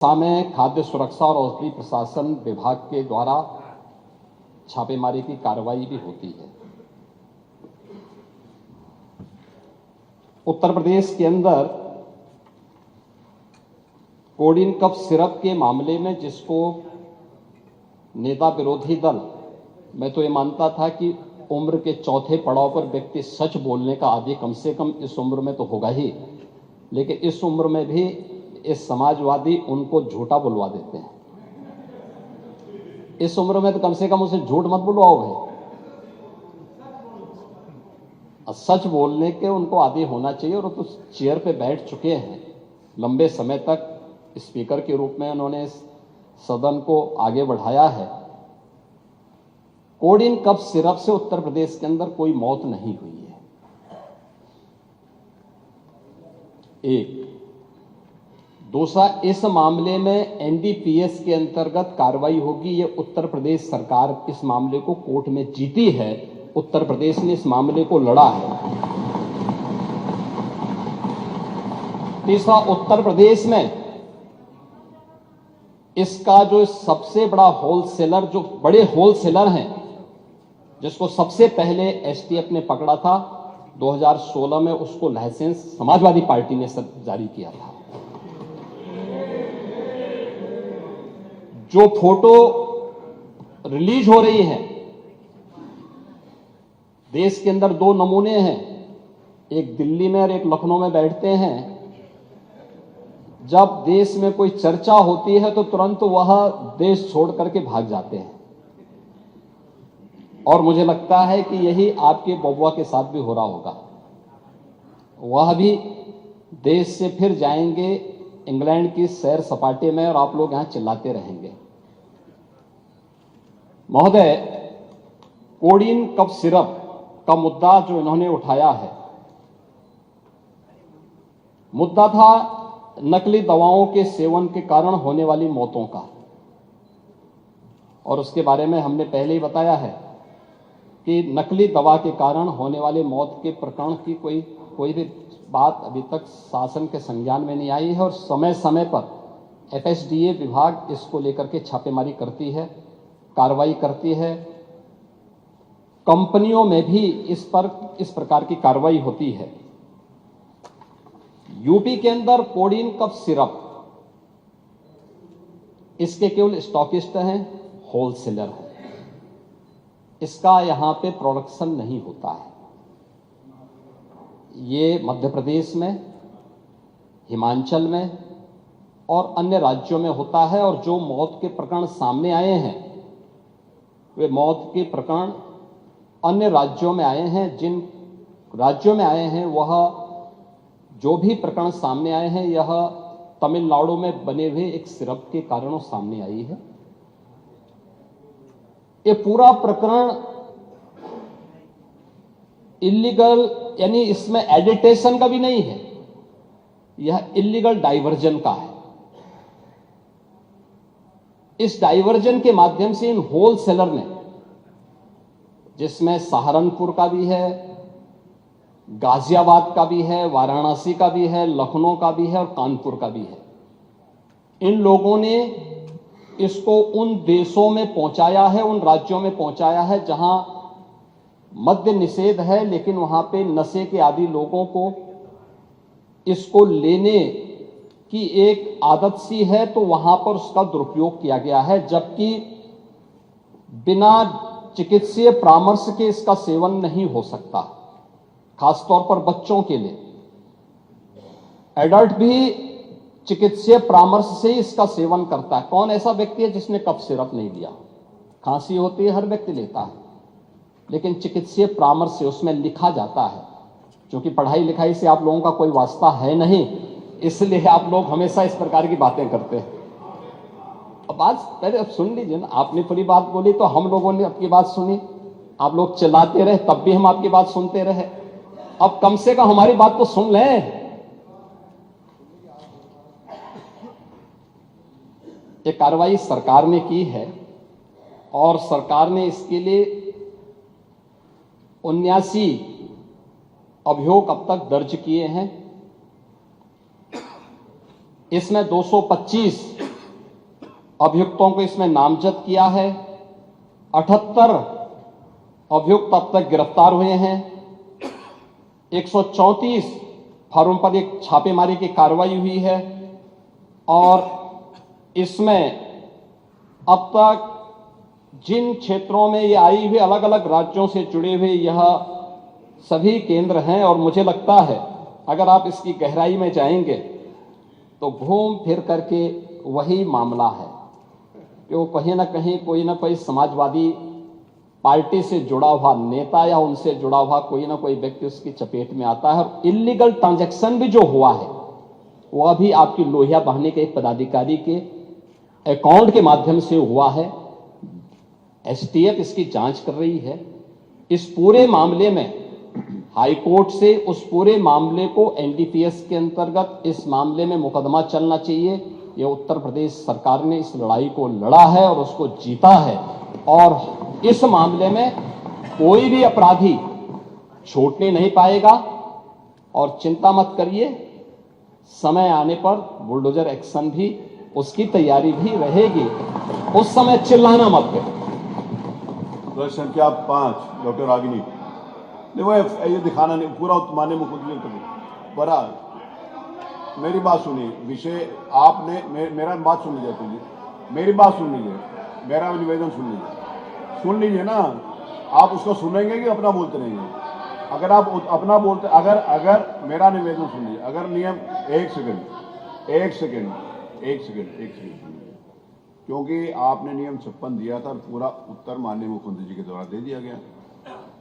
में खाद्य सुरक्षा और औषधि प्रशासन विभाग के द्वारा छापेमारी की कार्रवाई भी होती है। उत्तर प्रदेश के अंदर कोडिन कफ सिरप के मामले में जिसको नेता विरोधी दल, मैं तो ये मानता था कि उम्र के चौथे पड़ाव पर व्यक्ति सच बोलने का आदी कम से कम इस उम्र में तो होगा ही, लेकिन इस उम्र में भी इस समाजवादी उनको झूठा बुलवा देते हैं। इस उम्र में तो कम से कम उसे झूठ मत बुलवाओ भाई, सच बोलने के उनको आदी होना चाहिए। और तो चेयर पे बैठ चुके हैं लंबे समय तक, स्पीकर के रूप में उन्होंने सदन को आगे बढ़ाया है। कोडिन कफ सिरप से उत्तर प्रदेश के अंदर कोई मौत नहीं हुई है। एक दूसरा, इस मामले में एनडीपीएस के अंतर्गत कार्रवाई होगी। ये उत्तर प्रदेश सरकार इस मामले को कोर्ट में जीती है, उत्तर प्रदेश ने इस मामले को लड़ा है। तीसरा, उत्तर प्रदेश में इसका जो सबसे बड़ा होलसेलर, जो बड़े होलसेलर हैं, जिसको सबसे पहले एसटीएफ ने पकड़ा था 2016 में, उसको लाइसेंस समाजवादी पार्टी ने जारी किया था। जो फोटो रिलीज हो रही है, देश के अंदर दो नमूने हैं, एक दिल्ली में और एक लखनऊ में बैठते हैं। जब देश में कोई चर्चा होती है तो तुरंत वह देश छोड़ करके भाग जाते हैं। और मुझे लगता है कि यही आपके बबुआ के साथ भी हो रहा होगा। वह भी देश से फिर जाएंगे इंग्लैंड की सैर सपाटे में और आप लोग यहां चिल्लाते रहेंगे। महोदय, कोडिन कफ सिरप का मुद्दा जो इन्होंने उठाया है, मुद्दा था नकली दवाओं के सेवन के कारण होने वाली मौतों का। और उसके बारे में हमने पहले ही बताया है कि नकली दवा के कारण होने वाले मौत के प्रकरण की कोई भी बात अभी तक शासन के संज्ञान में नहीं आई है। और समय समय पर एफएसडीए विभाग इसको लेकर के छापेमारी करती है, कार्रवाई करती है। कंपनियों में भी इस प्रकार की कार्रवाई होती है। यूपी के अंदर कोडिन कफ सिरप इसके केवल स्टॉकिस्ट हैं, होलसेलर हैं। इसका यहां पे प्रोडक्शन नहीं होता है। ये मध्य प्रदेश में, हिमाचल में और अन्य राज्यों में होता है। और जो मौत के प्रकरण सामने आए हैं, वे मौत के प्रकरण अन्य राज्यों में आए हैं। जिन राज्यों में आए हैं, वह जो भी प्रकरण सामने आए हैं, यह तमिलनाडु में बने हुए एक सिरप के कारणों सामने आई है। ये पूरा प्रकरण इलीगल, यानी इसमें एडिटेशन का भी नहीं है, यह इलीगल डाइवर्जन का है। इस डाइवर्जन के माध्यम से इन होलसेलर ने, जिसमें सहारनपुर का भी है, गाजियाबाद का भी है, वाराणसी का भी है, लखनऊ का भी है और कानपुर का भी है, इन लोगों ने इसको उन देशों में पहुंचाया है, उन राज्यों में पहुंचाया है जहां मद्य निषेध है, लेकिन वहां पे नशे के आदी लोगों को इसको लेने की एक आदत सी है, तो वहां पर उसका दुरुपयोग किया गया है। जबकि बिना चिकित्सीय परामर्श के इसका सेवन नहीं हो सकता, खासतौर पर बच्चों के लिए। एडल्ट भी चिकित्सीय परामर्श से ही इसका सेवन करता है। कौन ऐसा व्यक्ति है जिसने कफ सिरप नहीं लिया? खांसी होती है, हर व्यक्ति लेता है, लेकिन चिकित्सीय परामर्श से उसमें लिखा जाता है। क्योंकि पढ़ाई लिखाई से आप लोगों का कोई वास्ता है नहीं, इसलिए आप लोग हमेशा इस प्रकार की बातें करते हैं। अब पहले अब सुन लीजिए ना, आपने पूरी बात बोली तो हम लोगों ने आपकी बात सुनी। आप लोग चिल्लाते रहे, तब भी हम आपकी बात सुनते रहे। अब कम से कम हमारी बात तो सुन लें। ये कार्रवाई सरकार ने की है और सरकार ने इसके लिए 79 अभियोग अब तक दर्ज किए हैं। इसमें 225 अभियुक्तों को इसमें नामजद किया है। 78 अभियुक्त अब तक गिरफ्तार हुए हैं। 134 फर्म पर एक छापेमारी की कार्रवाई हुई है और इसमें अब तक जिन क्षेत्रों में ये आई हुई अलग अलग राज्यों से जुड़े हुए यह सभी केंद्र हैं और मुझे लगता है अगर आप इसकी गहराई में जाएंगे तो घूम फिर करके वही मामला है कि वो कहीं ना कोई समाजवादी पार्टी से जुड़ा हुआ नेता या उनसे जुड़ा हुआ कोई ना कोई व्यक्ति उसकी चपेट में आता है और इलीगल ट्रांजैक्शन भी जो हुआ है वह भी आपकी लोहिया बहाने के एक पदाधिकारी के अकाउंट के माध्यम से हुआ है। एसटीएफ इसकी जांच कर रही है। इस पूरे मामले में हाई कोर्ट से उस पूरे मामले को एनडीपीएस के अंतर्गत इस मामले में मुकदमा चलना चाहिए। यह उत्तर प्रदेश सरकार ने इस लड़ाई को लड़ा है और उसको जीता है और इस मामले में कोई भी अपराधी छूटने नहीं पाएगा। और चिंता मत करिए, समय आने पर बुलडोजर एक्शन भी उसकी तैयारी भी रहेगी, उस समय चिल्लाना मत करिए। संख्या 5 डॉक्टर रागिनी नहीं, वो ये दिखाना नहीं, पूरा माननीय मुख्यमंत्री बड़ा। मेरी बात सुनिए, विषय आपने मेरा बात सुन लीजिए, मेरी बात सुन लीजिए, मेरा निवेदन सुन लीजिए ना। आप उसको सुनेंगे कि अपना बोलते रहेंगे? अगर आप अपना बोलते, अगर मेरा निवेदन सुन लीजिए, अगर नियम एक सेकंड क्योंकि आपने नियम 56 दिया था, पूरा उत्तर माननीय मुख्यमंत्री जी के द्वारा दे दिया गया,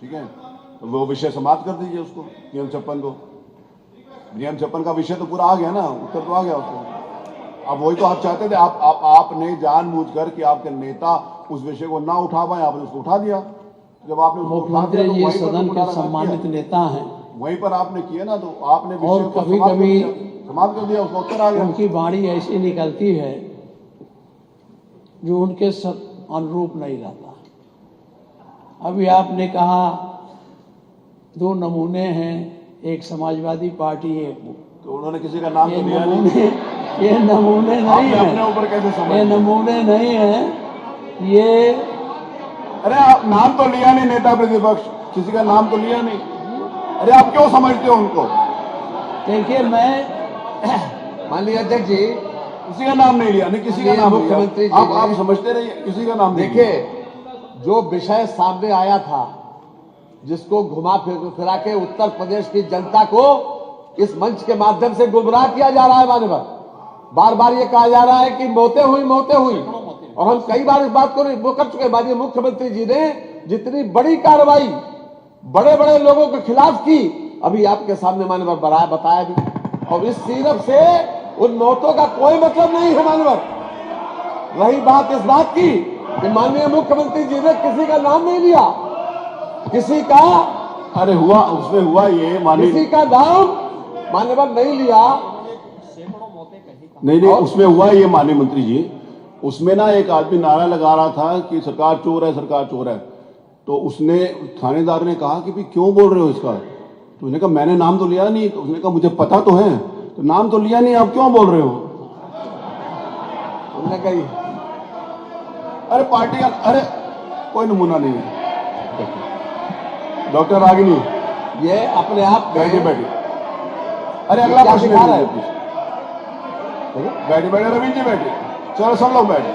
ठीक है? तो वो विषय समाप्त कर दीजिए उसको, नियम 56 को। नियम 56 का विषय तो पूरा आ गया ना, उत्तर तो आ गया उसको। अब वही तो आप चाहते थे, आपने जानबूझकर कि आपके नेता उस विषय को ना उठा पाए, आपने उसको उठा दिया। जब आपने उसको उठा दिया तो वहीं सदन के सम्मानित नेता हैं, वहीं पर आपने किया ना, तो आपने और विषय को कभी समाप्त कर दिया, उसका उत्तर आ गया। उनकी वाणी ऐसी निकलती है जो उनके अनुरूप नहीं रहता। अभी आपने कहा 2 नमूने हैं, एक समाजवादी पार्टी, एक तो उन्होंने किसी का नाम तो लिया नहीं। ये नमूने नहीं है, अपने ऊपर कैसे समझ? ये नमूने नहीं है, ये अरे आप नाम तो लिया नहीं, नेता प्रतिपक्ष किसी का नाम तो लिया नहीं। अरे आप क्यों समझते हो उनको? देखिए, मैं माननीय अध्यक्ष जी, किसी का नाम नहीं लिया, नहीं किसी का नाम मुख्यमंत्री नहीं लिया। आप समझते रहिए, किसी का नाम नहीं लिया। देखिए, जो विषय सामने आया था, जिसको घुमा फिरा के उत्तर प्रदेश की जनता को इस मंच के माध्यम से गुमराह किया जा रहा है। माननीय बार बार ये कहा जा रहा है कि मौतें हुई, और हम कई बार इस बात को वो कर चुके। माननीय मुख्यमंत्री जी ने जितनी बड़ी कार्रवाई बड़े बड़े लोगों के खिलाफ की, अभी आपके सामने माननीय बताया भी, और इस सिर्फ से उन मौतों का कोई मतलब नहीं है। माननीय रही बात इस बात की कि माननीय मुख्यमंत्री जी ने किसी का नाम नहीं लिया, किसी का, अरे हुआ, उसमें हुआ ये माननीय, किसी का नाम माननीय नहीं लिया। नहीं, उसमें हुआ ये माननीय मंत्री जी, उसमें ना एक आदमी नारा लगा रहा था कि सरकार चोर है, सरकार चोर है। तो उसने, थानेदार ने कहा कि भाई क्यों बोल रहे हो इसका? तो उसने कहा मैंने नाम तो लिया नहीं। तो उसने कहा मुझे पता तो है, तो नाम तो लिया नहीं, आप क्यों बोल रहे हो? उन्होंने कही, अरे पार्टी का, अरे कोई नमूना नहीं है। डॉक्टर रागिनी, ये अपने आप बैठिए। अरे अगला प्रश्न है, बैठिए रवीन जी, बैठिए। चलो सब लोग बैठे।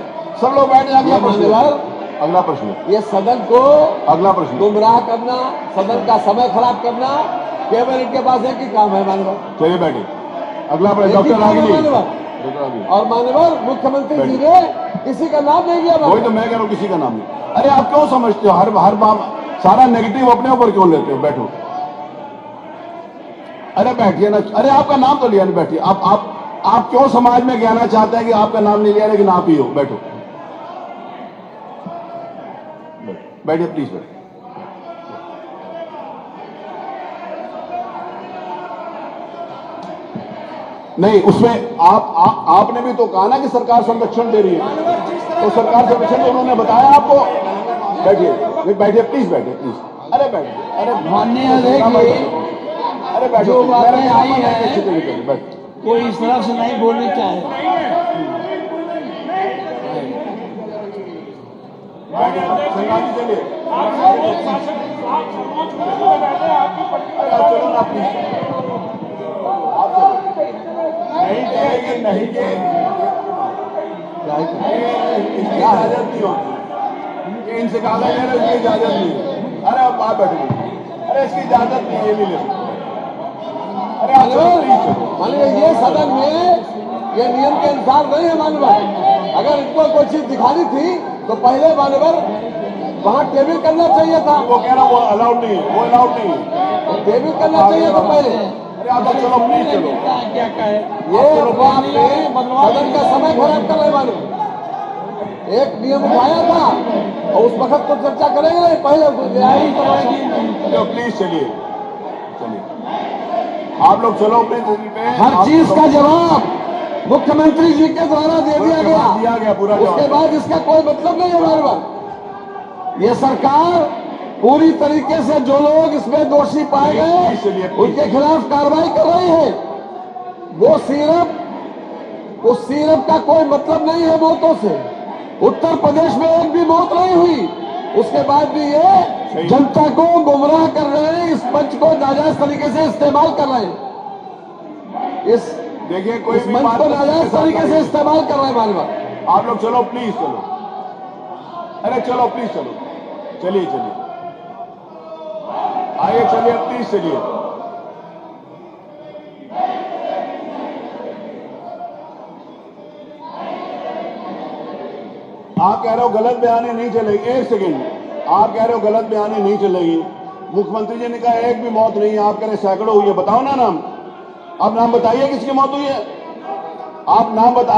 अगला प्रश्न, ये सदन को अगला प्रश्न, गुमराह करना, सदन का समय खराब करना केवल इनके पास एक ही काम है। माननीय चलिए बैठिए। अगला प्रश्न, डॉक्टर रागिनी। और माननीय मुख्यमंत्री जी ने किसी का नाम नहीं लिया। वही तो मैं कह रहा हूँ, किसी का नाम नहीं। अरे आप क्यों समझते हो, हर बार सारा नेगेटिव अपने ऊपर क्यों लेते हो? बैठो। अरे बैठिए ना। अरे आपका नाम तो लिया नहीं, बैठिए। आप क्यों समाज में कहना चाहते हैं कि आपका नाम नहीं लिया लेकिन आप ही हो? बैठो, बैठिए प्लीज, बैठिए। नहीं, उसमें आपने भी तो कहा ना कि सरकार संरक्षण दे रही है, तो सरकार संरक्षण तो उन्होंने बताया आपको। बैठिए प्लीज, बैठिए प्लीज। अरे बैठिए। अरे माननीय अध्यक्ष, अरे बैठो, जो बातें आई हैं बैठ। कोई इस तरह से नहीं बोलनी चाहिए। संगाजी चलिए, चलो ना प्लीज, आप चलो, नहीं जाएगी, नहीं जाएगी, इसकी इजाजत नहीं होती, इनसे कहा जा रहा है इसकी इजाजत नहीं है। अरे आप बैठो, अरे इसकी इजाजत नहीं, ये नहीं ले सकते। अरे आप चलो प्लीज चलो। माननीय ये सदन में ये नियम के अनुसार नहीं है माननीय। अगर इनको कोई चीज दिखानी थी तो पहले माननीय वहाँ टेबल करना चाहिए था। वो कह रहा वो अलाउड नहीं है, वो अलाउड नहीं है, टेबल करना चाहिए था पहले। अरे आप लोग चलो प्लीज चलो। क्या कहे ये आपने सदन का समय खराब कर रहे मालूम। एक नियम उठाया था और उस वक्त तो चर्चा करेंगे नहीं, पहले चलो प्लीज चलिए, चलिए आप लोग चलो अपने जगह पे। हर चीज का जवाब मुख्यमंत्री जी के द्वारा दे दिया गया पूरा जवाब। उसके बाद इसका कोई मतलब नहीं है हमारे पास। ये सरकार पूरी तरीके से जो लोग इसमें दोषी पाए गए उनके खिलाफ कार्रवाई कर रही है। वो सिर्फ का कोई मतलब नहीं है मौतों से। उत्तर प्रदेश में एक भी मौत नहीं हुई, उसके बाद भी ये जनता को गुमराह कर रहे हैं, इस मंच को नाजायज तरीके से इस्तेमाल कर रहे हैं। देखिए कोई इस मंच को नाजायज तरीके से इस्तेमाल कर रहे हैं मानव। आप लोग चलो प्लीज चलो, अरे चलो प्लीज चलो, चलिए चलिए, आइए चलिए प्लीज चलिए। आप कह रहे हो गलत बयानी नहीं चलेगी, एक सेकेंड, आप कह रहे हो गलत बयानी नहीं चलेगी। मुख्यमंत्री जी ने कहा एक भी मौत नहीं है, आप कह रहे सैकड़ों हुई है, बताओ ना नाम, आप नाम बताइए किसकी मौत हुई है। आप नाम बता,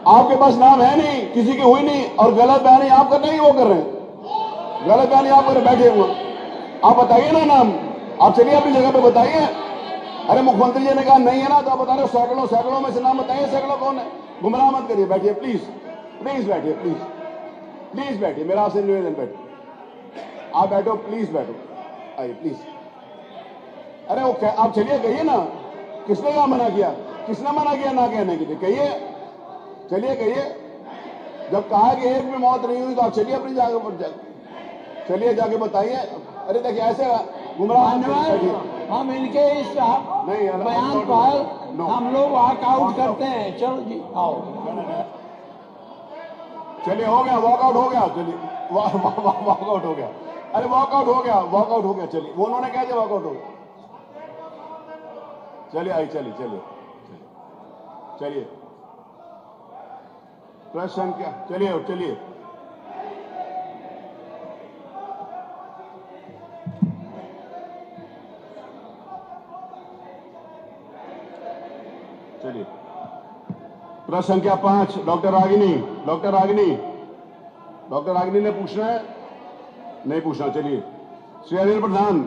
आपके पास नाम है नहीं, किसी की हुई नहीं, और गलत बयानी आप कर रहे हैं, वो कर रहे हैं, गलत बयानी आप कर बैठे हुए। आप बताइए ना नाम, आप चलिए अपनी जगह पे बताइए। अरे मुख्यमंत्री जी ने कहा नहीं है ना, तो आप बता रहे हो सैकड़ों, सैकड़ों में से नाम बताइए, सैकड़ों कौन है। गुमराह मत करिए, बैठिए प्लीज, प्लीज बैठिए, प्लीज प्लीज बैठिए, मेरा आपसे निवेदन, बैठिए, आप बैठो प्लीज, बैठो, आइए प्लीज। अरे वो आप चलिए, कहिए ना, किसने क्या मना किया, किसने मना किया ना कहने के लिए, कहिए, चलिए कहिए। जब कहा कि एक भी मौत नहीं हुई तो आप चलिए अपनी जगह पर, चलिए जाके बताइए। अरे देखिए ऐसे गुमराह हम इनके इस बयान पर हम लोग वॉकआउट करते हैं। चलो जी आओ, चलिए हो गया, वॉकआउट हो गया, चलिए वॉकआउट हो गया, अरे वॉकआउट हो गया, वॉकआउट हो गया, चलिए। वो उन्होंने कहा वॉकआउट हो गया, चलिए आई, चलिए चलिए चलिए, प्रश्न क्या, चलिए चलिए, चलिए। प्रश्न संख्या 5, doctor Ragini, doctor Ragini, doctor Ragini ने पूछना है, नहीं पूछना, चलिए। श्री अनिल प्रधान।